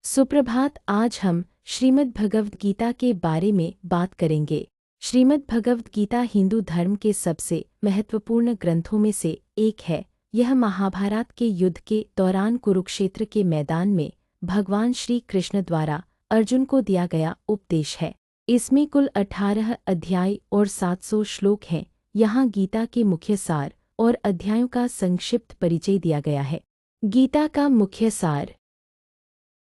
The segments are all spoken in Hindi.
सुप्रभात। आज हम श्रीमद् भगवद गीता के बारे में बात करेंगे। श्रीमद् भगवद गीता हिंदू धर्म के सबसे महत्वपूर्ण ग्रंथों में से एक है। यह महाभारत के युद्ध के दौरान कुरुक्षेत्र के मैदान में भगवान श्री कृष्ण द्वारा अर्जुन को दिया गया उपदेश है। इसमें कुल 18 अध्याय और 700 श्लोक हैं। यहाँ गीता के मुख्य सार और अध्यायों का संक्षिप्त परिचय दिया गया है। गीता का मुख्य सार।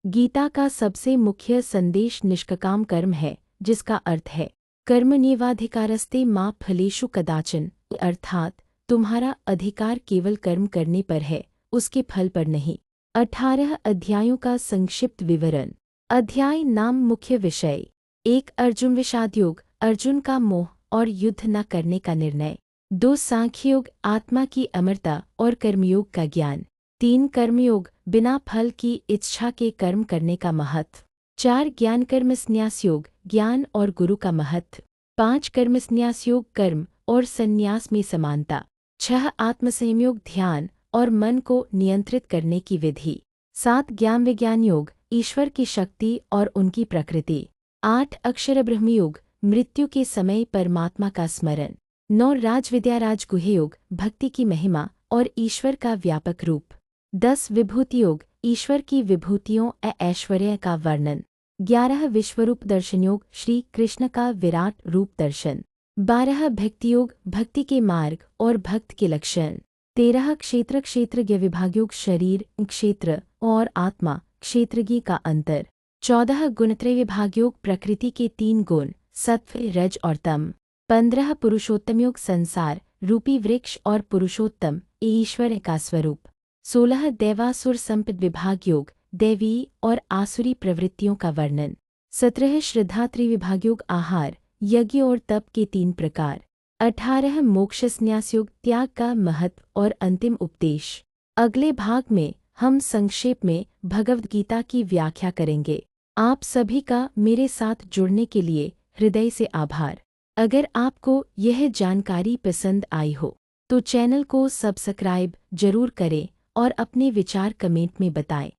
गीता का सबसे मुख्य संदेश निष्काम कर्म है, जिसका अर्थ है कर्मण्येवाधिकारस्ते मा फलेषु कदाचन, अर्थात तुम्हारा अधिकार केवल कर्म करने पर है, उसके फल पर नहीं। 18 अध्यायों का संक्षिप्त विवरण। अध्याय नाम। मुख्य विषय। 1 अर्जुन विषादयोग, अर्जुन का मोह और युद्ध न करने का निर्णय। 2 सांख्ययोग, आत्मा की अमरता और कर्मयोग का ज्ञान। 3 कर्मयोग, बिना फल की इच्छा के कर्म करने का महत्व। 4 ज्ञान कर्म संन्यास योग, ज्ञान और गुरु का महत्व। 5 कर्म संन्यास योग, कर्म और संन्यास में समानता। 6 आत्मसंयम, ध्यान और मन को नियंत्रित करने की विधि। 7 ज्ञान विज्ञान योग, ईश्वर की शक्ति और उनकी प्रकृति। 8 अक्षर ब्रह्म योग, मृत्यु के समय परमात्मा का स्मरण। 9 राजविद्या राजगुह्य योग, भक्ति की महिमा और ईश्वर का व्यापक रूप। 10 विभूति योग, ईश्वर की विभूतियों ऐश्वर्य का वर्णन। 11 विश्वरूप दर्शन योग, श्री कृष्ण का विराट रूप दर्शन। 12 भक्ति योग, भक्ति के मार्ग और भक्त के लक्षण। 13 क्षेत्रज्ञ विभाग योग, शरीर, क्षेत्र और आत्मा, क्षेत्रज्ञ का अंतर। 14 गुणत्रय विभाग योग, प्रकृति के 3 गुण, सत्व, रज और तम। 15 पुरुषोत्तम योग, संसार रूपी वृक्ष और पुरुषोत्तम ईश्वर का स्वरूप। 16 दैवासुर संपद विभाग योग, दैवी और आसुरी प्रवृत्तियों का वर्णन। 17 श्रद्धा त्रिविभाग योग, आहार, यज्ञ और तप के 3 प्रकार। 18 मोक्ष संन्यास योग, त्याग का महत्व और अंतिम उपदेश। अगले भाग में हम संक्षेप में भगवद गीता की व्याख्या करेंगे। आप सभी का मेरे साथ जुड़ने के लिए हृदय से आभार। अगर आपको यह जानकारी पसंद आई हो तो चैनल को सब्सक्राइब जरूर करें और अपने विचार कमेंट में बताएं।